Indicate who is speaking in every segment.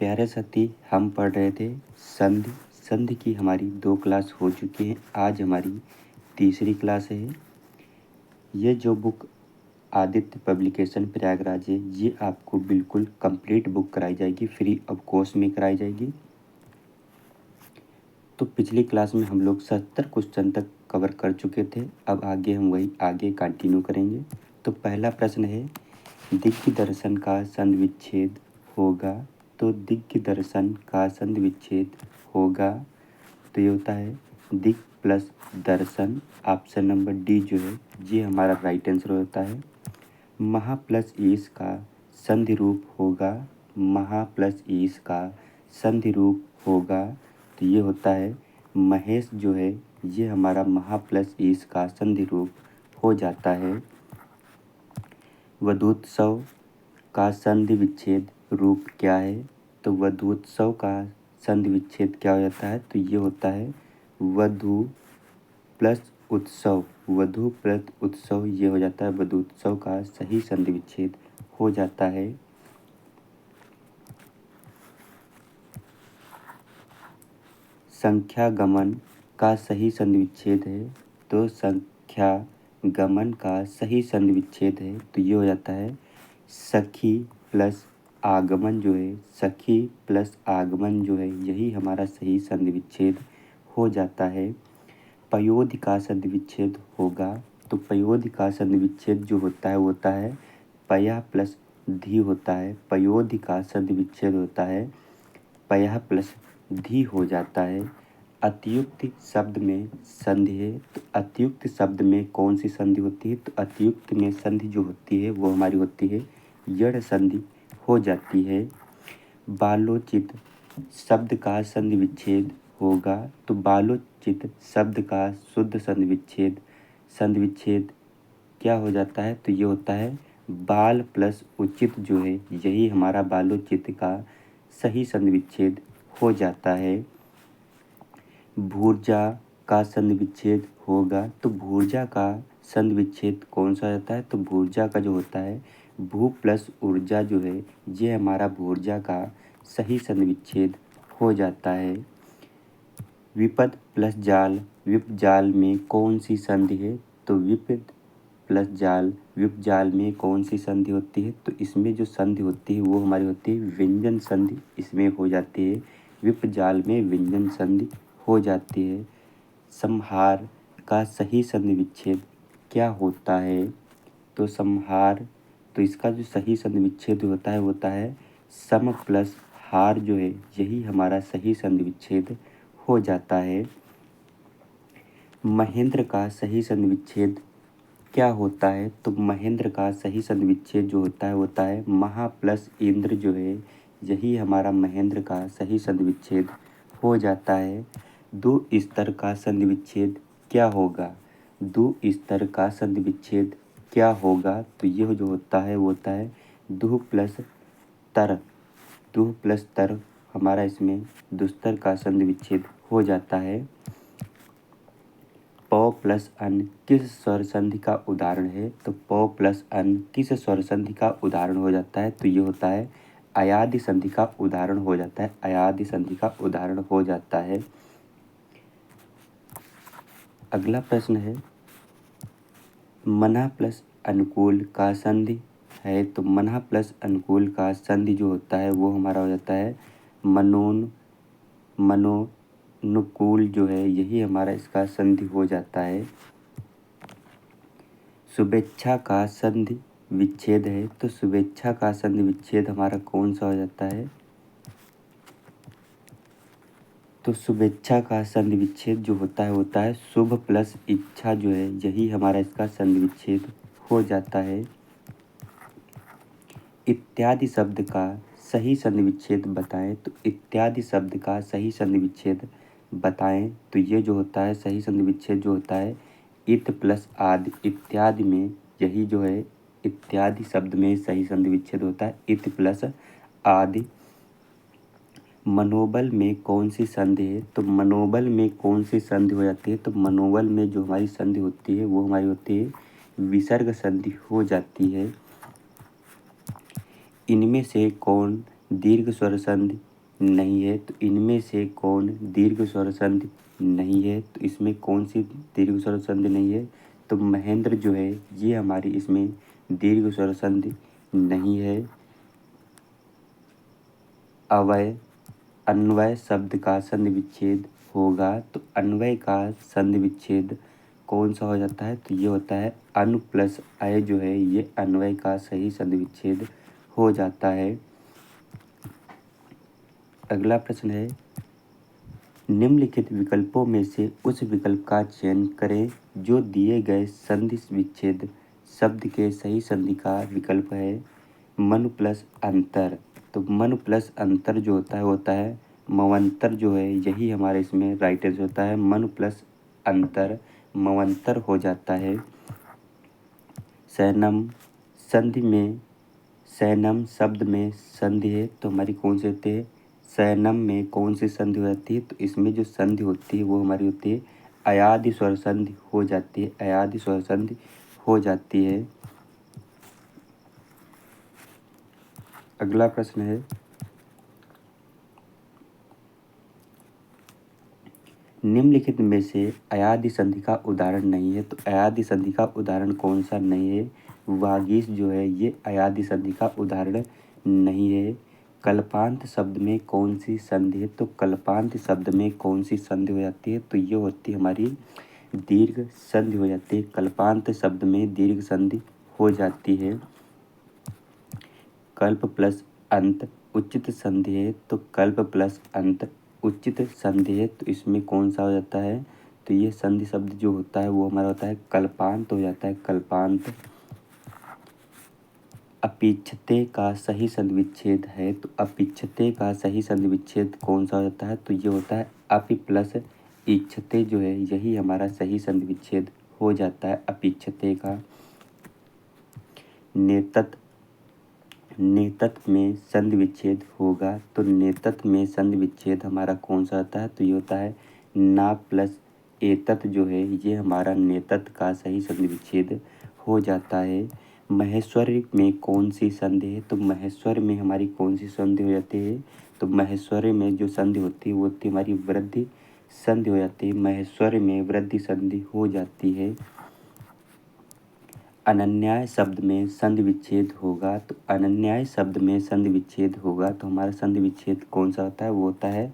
Speaker 1: प्यारे साथी, हम पढ़ रहे थे संधि। संधि की हमारी 2 क्लास हो चुकी हैं। आज हमारी तीसरी क्लास है। ये जो बुक आदित्य पब्लिकेशन प्रयागराज है, ये आपको बिल्कुल कंप्लीट बुक कराई जाएगी, फ्री ऑफ कॉस्ट में कराई जाएगी। तो पिछली क्लास में हम लोग 70 क्वेश्चन तक कवर कर चुके थे। अब आगे हम वही आगे कंटिन्यू करेंगे। तो पहला प्रश्न है, दिग्ग दर्शन का संधि विच्छेद होगा। तो दिग्ग दर्शन का संधि विच्छेद होगा तो ये होता है दिक् प्लस दर्शन। ऑप्शन नंबर डी जो है ये हमारा राइट आंसर होता है। महा प्लस ईश का संधि रूप होगा। महा प्लस ईश का संधि रूप होगा तो ये होता है महेश जो है ये हमारा महा प्लस ईश का संधि रूप हो जाता है। वधूत्सव का संधि विच्छेद रूप क्या है। तो वधूत्सव का संधि विच्छेद क्या हो जाता है तो ये होता है वधु प्लस उत्सव। वधु प्लस उत्सव ये हो जाता है वधूत्सव का सही संधि विच्छेद हो जाता है। संख्या गमन का सही संधि विच्छेद है। तो संख्या गमन का सही संधि विच्छेद है तो ये हो जाता है सखी प्लस आगमन जो है, सखी प्लस आगमन जो है यही हमारा सही संधि विच्छेद हो जाता है। पयोधि का संधि विच्छेद होगा। तो पयोधि का संधि विच्छेद जो होता है वो होता है पया प्लस धी होता है। पयोधि का संधि विच्छेद होता है पया प्लस धी हो जाता है। अतियुक्त शब्द में संधि है। तो अतियुक्त शब्द में कौन सी संधि होती है तो अतियुक्त में संधि जो होती है वो हमारी होती है यड़ संधि हो जाती है। बालोचित शब्द का संधि विच्छेद होगा। तो बालोचित शब्द का शुद्ध संधि विच्छेद क्या हो जाता है तो ये होता है बाल प्लस उचित जो है यही हमारा बालोचित का सही संधि विच्छेद हो जाता है। भूर्जा का संधि विच्छेद होगा। तो भूर्जा का संधि विच्छेद कौन सा होता है तो भूर्जा का जो होता है भू प्लस ऊर्जा जो है ये हमारा भूर्जा का सही संधि विच्छेद हो जाता है। विपद प्लस जाल विप जाल में कौन सी संधि है तो विपद प्लस जाल विप जाल में कौन सी संधि होती है तो इसमें जो संधि होती है वो हमारी होती है व्यंजन संधि इसमें हो जाती है। विप जाल में व्यंजन संधि हो जाती है। संहार का सही संधि विच्छेद क्या होता है तो संहार तो इसका जो सही संधि विच्छेद होता है सम प्लस हार जो है यही हमारा सही संधि विच्छेद हो जाता है। महेंद्र का सही संधि विच्छेद क्या होता है तो महेंद्र का सही संधि विच्छेद जो होता है महा प्लस इंद्र जो है यही हमारा महेंद्र का सही संधि विच्छेद हो जाता है। दो स्तर का संधि विच्छेद क्या होगा। दो स्तर का संधि विच्छेद क्या होगा तो ये जो होता है वो होता है दुह प्लस तर। दुह प्लस तर हमारा इसमें दुस्तर का संधि विच्छेद हो जाता है। प प्लस अन किस स्वर संधि का उदाहरण है तो प प्लस अन किस स्वर संधि का उदाहरण हो जाता है तो ये होता है अयादि संधि का उदाहरण हो जाता है। अयादि संधि का उदाहरण हो जाता है। अगला प्रश्न है मना प्लस अनुकूल का संधि है। तो मना प्लस अनुकूल का संधि जो होता है वो हमारा हो जाता है मनोनुकूल जो है यही हमारा इसका संधि हो जाता है। शुभेच्छा का संधि विच्छेद है। तो शुभेच्छा का संधि विच्छेद हमारा कौन सा हो जाता है तो शुभेच्छा का संधि विच्छेद जो होता है शुभ प्लस इच्छा जो है यही हमारा इसका संधि विच्छेद हो जाता है। इत्यादि शब्द का सही संधि विच्छेद बताएं। तो इत्यादि शब्द का सही संधि विच्छेद बताएं तो ये जो होता है सही संधि विच्छेद जो होता है इत प्लस आदि। इत्यादि में यही जो है इत्यादि शब्द में सही संधि विच्छेद होता है इत प्लस आदि। मनोबल में कौन सी संधि है तो मनोबल में कौन सी संधि हो जाती है तो मनोबल में जो हमारी संधि होती है वो हमारी होती है विसर्ग संधि हो जाती है। इनमें से कौन दीर्घ स्वर संधि नहीं है, तो इनमें से कौन दीर्घ स्वर संधि नहीं है, तो इसमें कौन सी दीर्घ स्वर संधि नहीं है, तो महेंद्र जो है ये हमारी इसमें दीर्घ स्वर संधि नहीं है। अवय अन्वय शब्द का संधि विच्छेद होगा, तो अन्वय का संधि विच्छेद कौन सा हो जाता है, तो ये होता है अनु प्लस अय जो है ये अन्वय का सही संधि विच्छेद हो जाता है। अगला प्रश्न है, निम्नलिखित विकल्पों में से उस विकल्प का चयन करें जो दिए गए संधि विच्छेद शब्द के सही संधि का विकल्प है। मनु प्लस अंतर, तो मनु प्लस अंतर जो होता है मवंतर जो है यही हमारे इसमें राइट आंसर होता है। मनु प्लस अंतर मवंतर हो जाता है। सैनम संधि में सैनम शब्द में संधि है, तो हमारी कौन सी होती है, सैनम में कौन सी संधि हो जाती है, तो इसमें जो संधि होती है वो हमारी होती है अयादि स्वर संधि हो जाती है, अयादि स्वर संधि हो जाती है। अगला प्रश्न है, निम्नलिखित में से अयादि संधि का उदाहरण नहीं है, तो अयादि संधि का उदाहरण कौन सा नहीं है, वागीश जो है ये अयादि संधि का उदाहरण नहीं है। कल्पांत शब्द में कौन सी संधि है, तो कल्पांत शब्द में कौन सी संधि हो जाती है, तो ये होती है हमारी दीर्घ संधि हो जाती है। कल्पांत शब्द में दीर्घ संधि हो जाती है। कल्प प्लस अंत उचित संधि है, तो कल्प प्लस अंत उचित संधि है, तो इसमें कौन सा हो जाता है, तो ये संधि शब्द जो होता है वो हमारा होता है कल्पांत हो जाता है, कल्पांत। अपिच्छते का सही संधि विच्छेद है, तो अपिच्छते का सही संधि विच्छेद कौन सा हो जाता है, तो ये होता है अपि प्लस इच्छते जो है यही हमारा सही संधि विच्छेद हो जाता है अपिच्छते का। नेतत नेतत में संधि विच्छेद होगा, तो नेतत में संधि विच्छेद हमारा कौन सा होता है, तो ये होता है ना प्लस एतत जो है ये हमारा नेतत का सही संधि विच्छेद हो जाता है। महेश्वरी में कौन सी संधि है, तो महेश्वर में हमारी कौन सी संधि हो जाती है, तो महेश्वरी में जो संधि होती है वो होती है हमारी वृद्धि संधि हो जाती है, महेश्वरी में वृद्धि संधि हो जाती है। अनन्याय शब्द में संधि विच्छेद होगा, तो अनन्याय शब्द में संधि विच्छेद होगा, तो हमारा संधि विच्छेद कौन सा होता है, वो होता है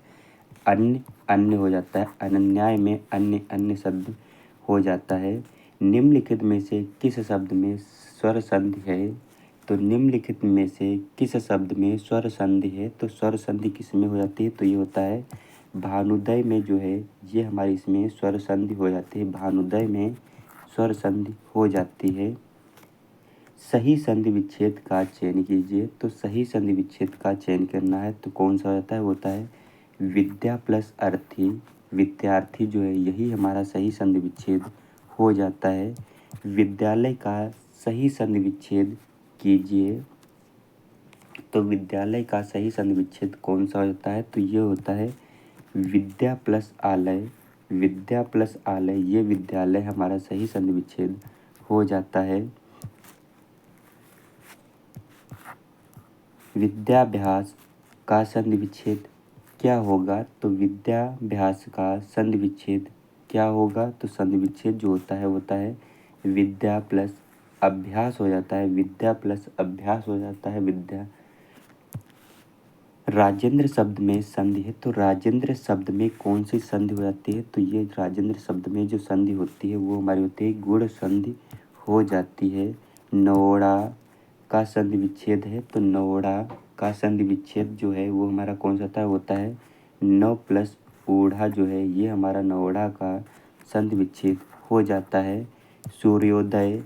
Speaker 1: अन्य अन्य हो जाता है। अनन्याय में अन्य अन्य शब्द हो जाता है। निम्नलिखित में से किस शब्द में स्वर संधि है, तो निम्नलिखित में से किस शब्द में स्वर संधि है, तो स्वर संधि किस में हो जाती है, तो ये होता है भानुदय में जो है ये हमारी इसमें स्वर संधि हो जाती है, भानुदय में स्वर संधि हो जाती है। सही संधि विच्छेद का चयन कीजिए, तो सही संधि विच्छेद का चयन करना है, तो कौन सा होता है, वो होता है विद्या प्लस अर्थी, विद्यार्थी जो है यही हमारा सही संधि विच्छेद हो जाता है। विद्यालय का सही संधि विच्छेद कीजिए, तो विद्यालय का सही संधि विच्छेद कौन सा होता है, तो ये होता है विद्या प्लस आलय, विद्या प्लस आलय ये विद्यालय हमारा सही संधि विच्छेद हो जाता है। विद्याभ्यास का संधि विच्छेद क्या होगा, तो विद्याभ्यास का संधि विच्छेद क्या होगा, तो संधि विच्छेद जो होता है विद्या प्लस अभ्यास हो जाता है, विद्या प्लस अभ्यास हो जाता है विद्या। राजेंद्र शब्द में संधि है, तो राजेंद्र शब्द में कौन सी संधि हो जाती है, तो ये राजेंद्र शब्द में जो संधि होती है वो हमारी होती है गुण संधि हो जाती है। नोड़ा का संधि विच्छेद है, तो नोड़ा का संधि विच्छेद जो है वो हमारा कौन सा होता है नौ प्लस ऊढ़ा जो है ये हमारा नोड़ा का संधि विच्छेद हो जाता है। सूर्योदय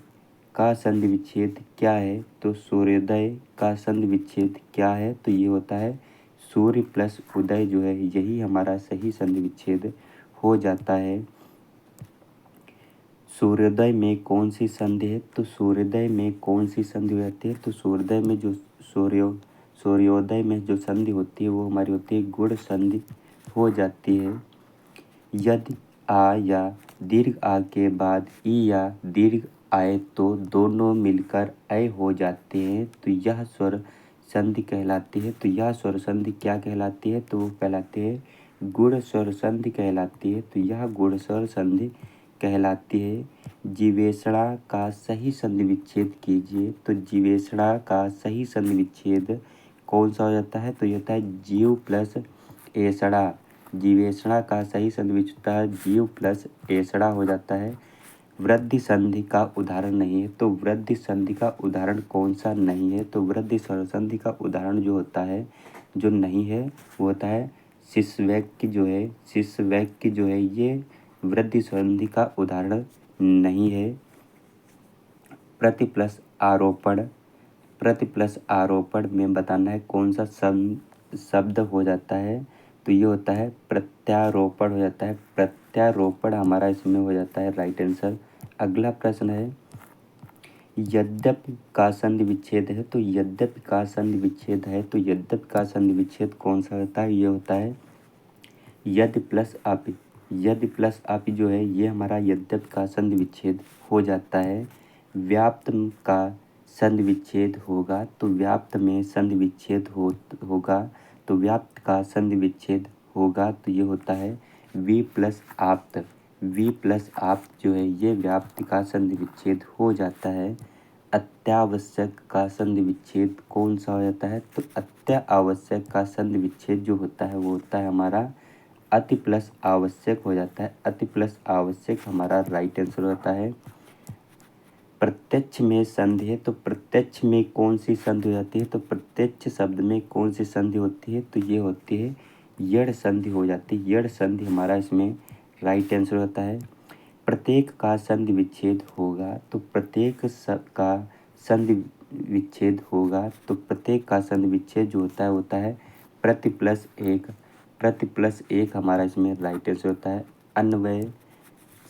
Speaker 1: का संधि विच्छेद क्या है, तो सूर्योदय का संधि विच्छेद क्या है, तो ये होता है सूर्य प्लस उदय जो है यही हमारा सही संधि विच्छेद हो जाता है। सूर्योदय में कौन सी संधि है, तो सूर्योदय में कौन सी संधि हो जाती है, तो सूर्योदय में जो सूर्योदय में जो संधि होती है वो हमारी होती है गुण संधि हो जाती है। यदि आ या दीर्घ आ के बाद ई या दीर्घ आए तो दोनों मिलकर ऐ हो जाते हैं, तो यह स्वर संधि कहलाती है। तो यह स्वर संधि क्या कहलाती है? तो वो कहलाती है गुण स्वर संधि कहलाती है। तो यह गुण स्वर संधि कहलाती है। जीवेषणा का सही संधि विच्छेद कीजिए। तो जीवेषणा का सही संधि विच्छेद कौन सा हो जाता है? तो ये होता है जीव प्लस एषणा। जीवेषणा का सही संधि विच्छेद होता है जीव प्लस एषणा हो जाता है। वृद्धि संधि का उदाहरण नहीं है। तो वृद्धि संधि का उदाहरण कौन सा नहीं है? तो वृद्धि स्वर संधि का उदाहरण जो होता है, जो नहीं है, वो होता है शिष्यवाक्य जो है। शिष्यवाक्य जो है ये वृद्धि संधि का उदाहरण नहीं है। प्रति प्लस आरोपण। प्रति प्लस आरोपण में बताना है कौन सा शब्द हो जाता है। तो ये होता है प्रत्यारोपण हो जाता है। प्रत्यारोपण हमारा इसमें हो जाता है राइट आंसर। अगला प्रश्न है यद्यपि का संधि विच्छेद है। तो यद्यपि का संधि विच्छेद है। तो यद्यपि का संधि विच्छेद कौन सा होता है? ये होता है यदि प्लस अपि। यदि प्लस अपि जो है ये हमारा यद्यपि का संधि विच्छेद हो जाता है। व्याप्त का संधि विच्छेद होगा। तो व्याप्त में संधि विच्छेद होगा। तो व्याप्त का संधि विच्छेद होगा। तो ये होता है वी प्लस आप्त। वी प्लस आप्त जो है ये व्याप्त का संधि विच्छेद हो जाता है। अत्यावश्यक का संधि विच्छेद कौन सा हो जाता है? तो अत्यावश्यक का संधि विच्छेद जो होता है वो होता है हमारा अति प्लस आवश्यक हो जाता है। अति प्लस आवश्यक हमारा राइट आंसर होता है। प्रत्यक्ष में संधि है। तो प्रत्यक्ष में कौन सी संधि हो जाती है? तो प्रत्यक्ष शब्द में कौन सी संधि होती है? तो ये होती है यड़ संधि हो जाती है। यड़ संधि हमारा इसमें राइट आंसर होता है। प्रत्येक का संधि विच्छेद होगा। तो प्रत्येक का संधि विच्छेद होगा। तो प्रत्येक का संधि विच्छेद जो होता है प्रति प्लस एक। प्रति प्लस एक हमारा इसमें राइट आंसर होता है। अन्वय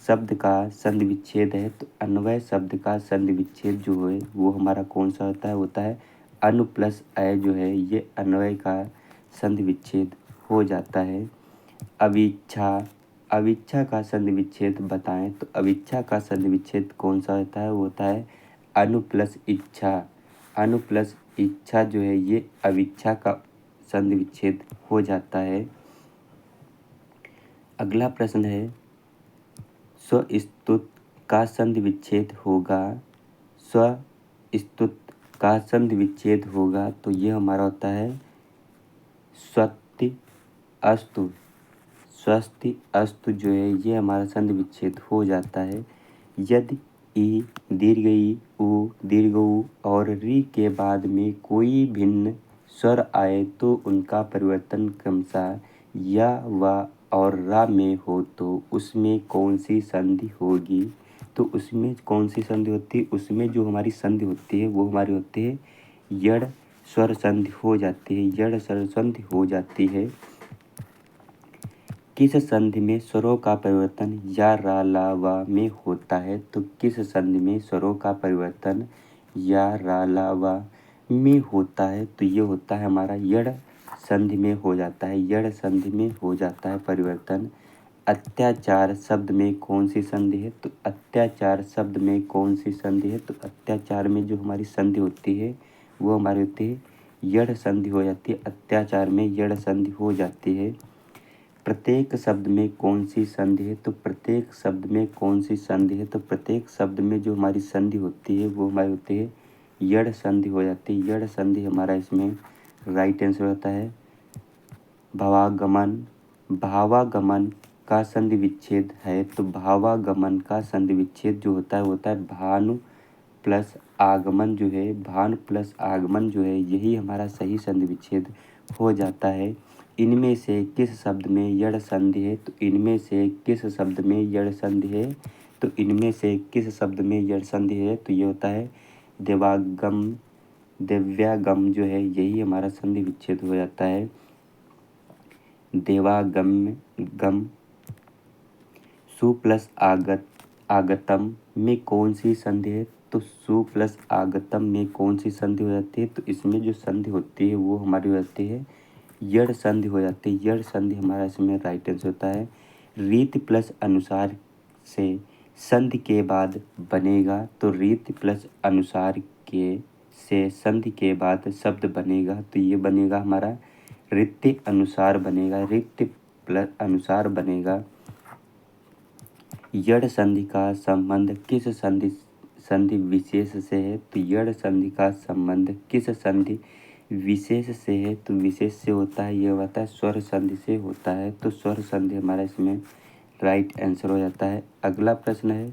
Speaker 1: शब्द का संधि विच्छेद है। तो अन्वय शब्द का संधि विच्छेद जो है वो हमारा कौन सा होता है अनु प्लस अय जो है ये अन्वय का संधि विच्छेद हो जाता है। अविच्छा। अविच्छा का संधि विच्छेद बताएं। तो अविच्छा का संधि विच्छेद कौन सा होता है? वो होता है अनु प्लस इच्छा। अनु प्लस इच्छा जो है ये अविच्छा का संधि विच्छेद हो जाता है। अगला प्रश्न है स्वस्तुत का संधि विच्छेद होगा। स्वस्तुत का संधि विच्छेद होगा। तो ये हमारा होता है स्वस्ति अस्तु। स्वस्ति अस्तु जो है ये हमारा संधि विच्छेद हो जाता है। यदि ई दीर्घ ई उ दीर्घ उ और री के बाद में कोई भिन्न स्वर आए तो उनका परिवर्तन क्रमशः या व और रा में हो तो उसमें कौन सी संधि होगी? तो उसमें कौन सी संधि होती है? उसमें जो हमारी संधि होती है वो हमारी होती है यड़ स्वर संधि हो जाती है। यड़ स्वर संधि हो जाती है। किस संधि में स्वरों का परिवर्तन या रा ला वा में होता है? तो किस संधि में स्वरों का परिवर्तन या रा ला वा में होता है? तो ये होता है हमारा यड़ संधि में हो जाता है। यड़ संधि में हो जाता है परिवर्तन। अत्याचार शब्द में कौन सी संधि है? तो अत्याचार शब्द में कौन सी संधि है? तो अत्याचार में जो हमारी संधि होती है वो हमारी होती है यड़ संधि हो जाती है। अत्याचार में यड़ संधि हो जाती है। प्रत्येक शब्द में कौन सी संधि है? तो प्रत्येक शब्द में कौन सी संधि है? तो प्रत्येक शब्द में जो हमारी संधि होती है वो हमारी होती है यड़ संधि हो जाती है। यड़ संधि हमारा इसमें राइट आंसर होता है। भावागमन। भावागमन का संधि विच्छेद है। तो भावागमन का संधि विच्छेद जो होता है वो होता है भानु प्लस आगमन जो है। भानु प्लस आगमन जो है यही हमारा सही संधि विच्छेद हो जाता है। इनमें से किस शब्द में यड़ संधि है? तो इनमें से किस शब्द में यड़ संधि है? तो इनमें से किस शब्द में यड़ संधि है? तो ये होता है देवागम। दिव्यागम जो है यही हमारा संधि विच्छेद हो जाता है। देवागम गम। सु प्लस आगतम में कौन सी संधि है? तो सु प्लस आगतम में कौन सी संधि हो जाती है? तो इसमें जो संधि होती है वो हमारी हो जाती है यड़ संधि हो जाती है। यड़ संधि हमारा इसमें राइट आंसर होता है। रीति प्लस अनुसार से संधि के बाद बनेगा। तो रीति प्लस अनुसार के से संधि के बाद शब्द बनेगा, तो ये बनेगा हमारा रीति अनुसार बनेगा, रीति प्लस अनुसार बनेगा। यड़ संधि का संबंध किस संधि संधि विशेष से है, तो यड़ संधि का संबंध किस संधि विशेष से है, तो विशेष से होता है, यह होता है स्वर संधि से होता है, तो स्वर संधि हमारा इसमें राइट आंसर हो जाता है। अगला प्रश्न है,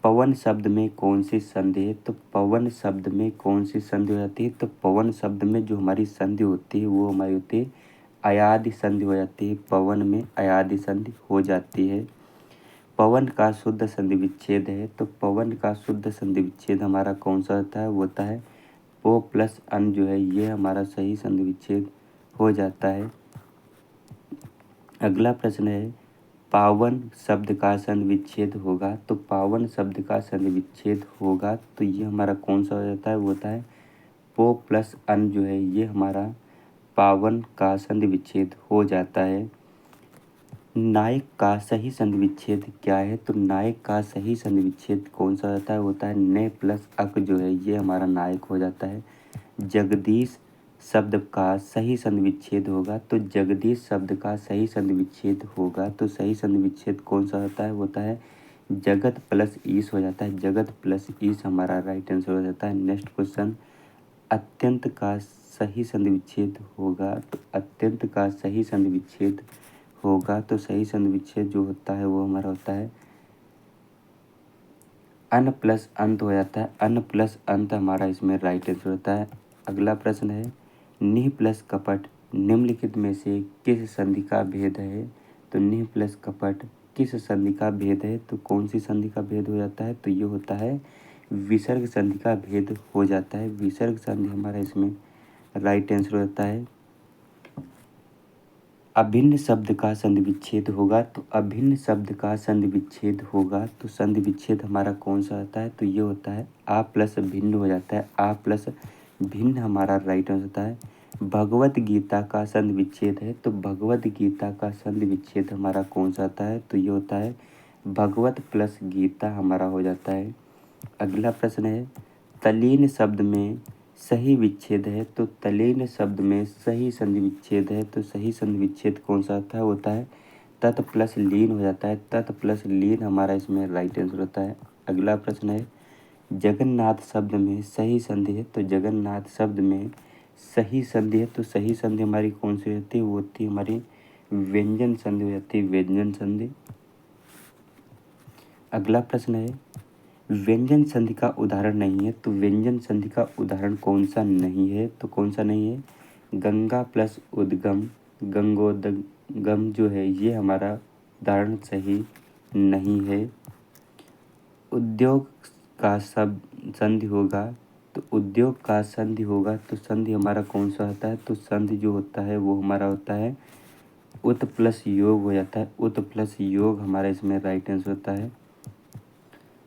Speaker 1: पवन शब्द में कौन सी संधि है, तो पवन शब्द में कौन सी संधि हो जाती है, तो पवन शब्द में जो हमारी संधि होती है वो हमारी होती है अयादि संधि हो जाती है, पवन में अयादि संधि हो जाती है। पवन का शुद्ध संधि विच्छेद है, तो पवन का शुद्ध संधि विच्छेद हमारा कौन सा होता है, वो होता है पो प्लस अन जो है ये हमारा सही संधि विच्छेद हो जाता है। अगला प्रश्न है, पावन शब्द का संधि विच्छेद होगा, तो पावन शब्द का संधि विच्छेद होगा तो ये हमारा कौन सा हो जाता है, वो होता है पो प्लस अन जो है ये हमारा पावन का संधि विच्छेद हो जाता है। नायक का सही संधि विच्छेद क्या है, तो नायक का सही संधि विच्छेद कौन सा होता है, होता है ने प्लस अक जो है ये हमारा नायक हो जाता है। जगदीश शब्द का सही संधि विच्छेद होगा, तो जगदीश शब्द का सही संधि विच्छेद होगा तो सही संधि विच्छेद कौन सा होता है, होता है जगत प्लस ईश हो जाता है, जगत प्लस ईश हमारा राइट आंसर हो जाता है। नेक्स्ट क्वेश्चन, अत्यंत का सही संधि विच्छेद होगा, तो अत्यंत का सही संधि विच्छेद होगा तो सही संधि विच्छेद जो होता है वो हमारा होता है अन प्लस अंत हो जाता है, अन प्लस अंत हमारा इसमें राइट आंसर होता है। अगला प्रश्न है, निह प्लस कपट निम्नलिखित में से किस संधि का भेद है, तो निह प्लस कपट किस संधि का भेद है, तो कौन सी संधि का भेद हो जाता है, तो ये होता है विसर्ग संधि का भेद हो जाता है, विसर्ग संधि हमारा इसमें राइट आंसर होता है। अभिन्न शब्द का संधि विच्छेद होगा, तो अभिन्न शब्द का संधि विच्छेद होगा तो संधि विच्छेद हमारा कौन सा होता है, तो ये होता है आ प्लस भिन्न हो जाता है, आ प्लस भिन्न हमारा राइट आंसर होता है। भगवत गीता का संधि विच्छेद है, तो भगवत गीता का संधि विच्छेद हमारा कौन सा होता है, तो ये होता है भगवत प्लस गीता हमारा हो जाता है। अगला प्रश्न है, तल्लीन शब्द में सही विच्छेद है, तो तल्लीन शब्द में सही संधि विच्छेद है तो सही संधि विच्छेद कौन सा होता है तत् प्लस लीन हो जाता है, तत् प्लस लीन हमारा इसमें राइट आंसर होता है। अगला प्रश्न है, जगन्नाथ शब्द में सही संधि है, तो जगन्नाथ शब्द में सही संधि है तो सही संधि हमारी कौन सी होती है, वो होती है हमारी व्यंजन संधि हो जाती है, व्यंजन संधि। अगला प्रश्न है, व्यंजन संधि का उदाहरण नहीं है, तो व्यंजन संधि का उदाहरण कौन सा नहीं है, तो कौन सा नहीं है, गंगा प्लस उद्गम, गंगोदगम जो है ये हमारा उदाहरण सही नहीं है। उद्योग का सब संधि होगा, तो उद्योग का संधि होगा तो संधि हमारा कौन सा होता है, तो संधि जो होता है वो हमारा होता है उत प्लस योग हो जाता है, उत प्लस योग हमारा इसमें राइट आंसर होता है।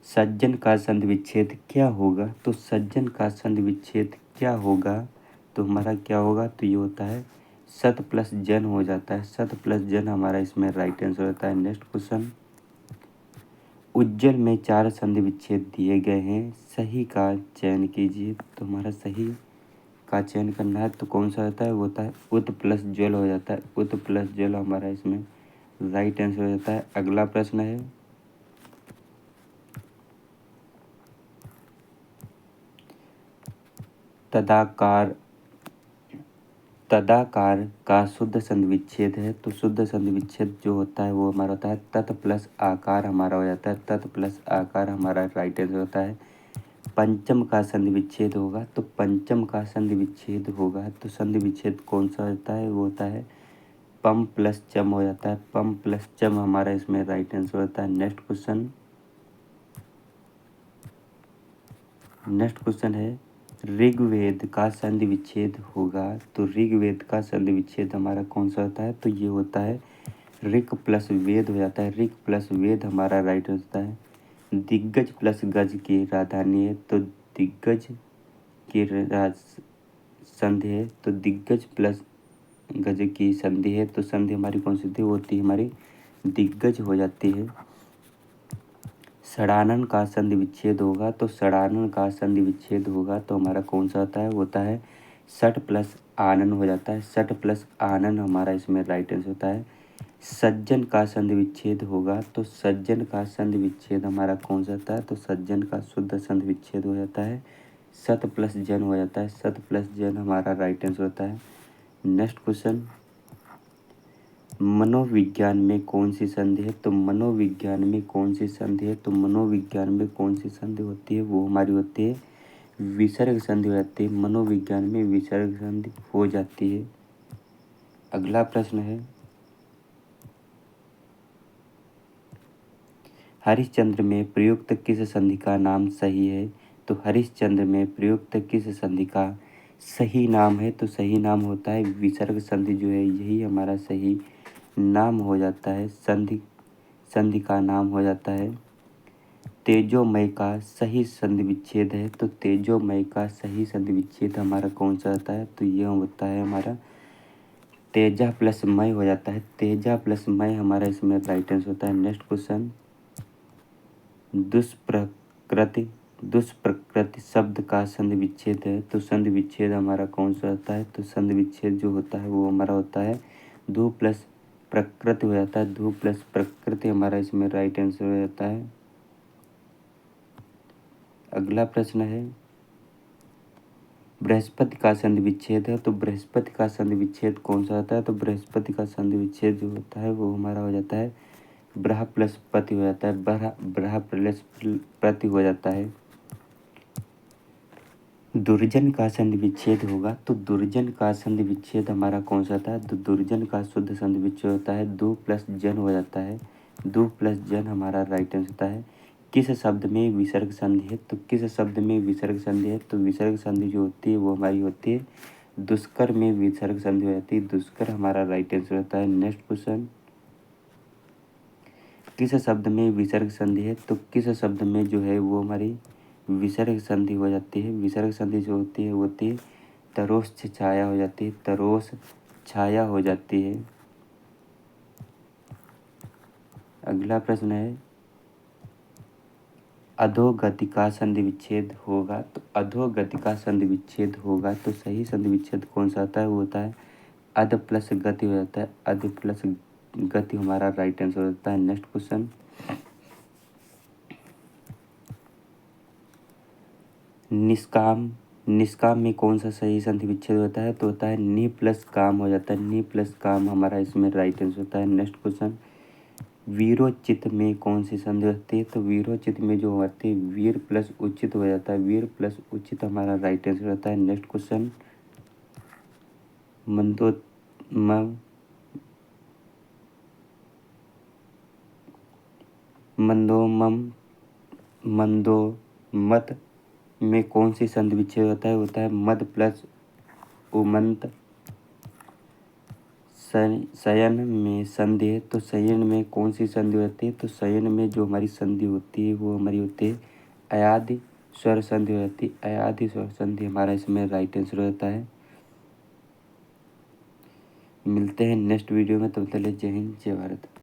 Speaker 1: सज्जन का संधि विच्छेद क्या होगा, तो सज्जन का संधि विच्छेद क्या होगा, तो हमारा क्या होगा, तो ये होता है सत प्लस जन हो जाता है, सत प्लस जन हमारा इसमें राइट आंसर होता है। नेक्स्ट क्वेश्चन, उज्जवल में 4 संधि विच्छेद दिए गए हैं, सही का चयन कीजिए, तो हमारा सही का चयन करना है तो कौन सा होता है, वो होता है उत प्लस जल हो जाता है, उत प्लस जल हमारा इसमें राइट आंसर हो जाता है। अगला प्रश्न है, तदाकार तदाकार का शुद्ध संधि विच्छेद है, तो शुद्ध संधि विच्छेद जो होता है वो हमारा होता है तत् प्लस आकार हमारा हो जाता है, तत् प्लस आकार हमारा राइट आंसर होता है। पंचम का संधि विच्छेद होगा, तो पंचम का संधि विच्छेद होगा तो संधि विच्छेद कौन सा होता है, वो होता है पम प्लस चम हो जाता है, पम प्लस चम हमारा इसमें राइट आंसर होता है। नेक्स्ट क्वेश्चन है, ऋग्वेद का संधि विच्छेद होगा, तो ऋग्वेद का संधि विच्छेद हमारा कौन सा होता है, तो ये होता है ऋक प्लस वेद हो जाता है, ऋक प्लस वेद हमारा राइट होता है। दिग्गज प्लस गज की राजधानी है, तो दिग्गज की संधि है, तो दिग्गज प्लस गज की संधि है तो संधि हमारी कौन सी होती है, हमारी दिग्गज हो जाती है। षडानन का संधि विच्छेद होगा तो षडानन का संधि विच्छेद होगा तो हमारा कौन सा होता है, होता है षट प्लस आनन हो जाता है। षट प्लस आनन हमारा इसमें राइट आंसर होता है। सज्जन का संधि विच्छेद होगा तो सज्जन का संधि विच्छेद हमारा कौन सा होता है, तो सज्जन का शुद्ध संधि विच्छेद हो जाता है। सत प्लस जन हो जाता है। सत प्लस जन हमारा राइट आंसर होता है। नेक्स्ट क्वेश्चन, मनोविज्ञान में कौन सी संधि है, तो मनोविज्ञान में कौन सी संधि है, तो मनोविज्ञान में कौन सी संधि होती है, वो हमारी होती है विसर्ग संधि हो जाती है। मनोविज्ञान में विसर्ग संधि हो जाती है। अगला प्रश्न है, हरिश्चंद्र में प्रयुक्त किस संधि का नाम सही है, तो हरिश्चंद्र में प्रयुक्त किस संधि का सही नाम है, तो सही नाम होता है विसर्ग संधि जो है यही हमारा सही नाम हो जाता है। संधि संधि का नाम हो जाता है तेजोमय का सही संधि विच्छेद है, तो तेजोमय का सही संधि विच्छेद हमारा कौन सा होता है, तो यह होता है हमारा तेजा प्लस मय हो जाता है। तेजा प्लस मय हमारा इसमें राइट आंसर होता है। नेक्स्ट क्वेश्चन, दुष्प्रकृति दुष्प्रकृति शब्द का संधि विच्छेद है, तो संधि विच्छेद हमारा कौन सा होता है, तो संधि विच्छेद जो होता है वो हमारा होता है धू प्लस प्रकृति हो जाता है। धू प्लस प्रकृति हमारा इसमें राइट आंसर हो जाता है। अगला प्रश्न है, बृहस्पति का संधि विच्छेद है, तो बृहस्पति का संधि विच्छेद कौन सा होता है, तो बृहस्पति का संधि विच्छेद जो होता है वो हमारा हो जाता है ब्रह प्लस पति हो जाता है। ब्रह प्लस प्रति हो जाता है। दुर्जन का संधि विच्छेद होगा, तो दुर्जन का संधि विच्छेद हमारा कौन सा होता है, तो दुर्जन का शुद्ध संधि विच्छेद होता है दो प्लस जन हो जाता है। दो प्लस जन हमारा राइट आंसर होता है। किस शब्द में विसर्ग संधि है, तो किस शब्द में विसर्ग संधि है, तो विसर्ग संधि जो होती है वो हमारी होती है दुष्कर में विसर्ग संधि हो जाती है। दुष्कर हमारा राइट आंसर होता है। नेक्स्ट क्वेश्चन, किस शब्द में विसर्ग संधि है, तो किस शब्द में जो है वो हमारी विसर्ग संधि हो जाती है। विसर्ग संधि जो होती है वो होती है तरोस से छाया हो जाती है। तरोस छाया हो जाती है। अगला प्रश्न है, अधोगति का संधि विच्छेद होगा, तो अधोगति का संधि विच्छेद होगा तो सही संधि विच्छेद कौन सा होता है, वो होता है अध प्लस गति हो जाता है। अध प्लस गति हमारा राइट आंसर होता है। नेक्स्ट क्वेश्चन, निष्काम निष्काम में कौन सा सही संधि विच्छेद होता है, तो होता है नि प्लस काम हो जाता है। नि प्लस काम हमारा इसमें राइट आंसर होता है। नेक्स्ट क्वेश्चन, वीरोचित में कौन सी संधि होती है, तो वीरोचित में जो होती है वीर प्लस उचित हो जाता है। वीर प्लस उचित हमारा राइट आंसर होता है। नेक्स्ट क्वेश्चन, मंदो म मंदोमम मंदोमत में कौन सी संधि विच्छेद होता है मद प्लस उमंत। शयन में संधि है, तो शयन में कौन सी संधि होती है, तो शयन में जो हमारी संधि होती है वो हमारी होती है अयादि स्वर संधि हो जाती है। अयादि स्वर संधि हमारा इसमें राइट आंसर होता है। मिलते हैं नेक्स्ट वीडियो में, तब तक के लिए जय हिंद जय भारत।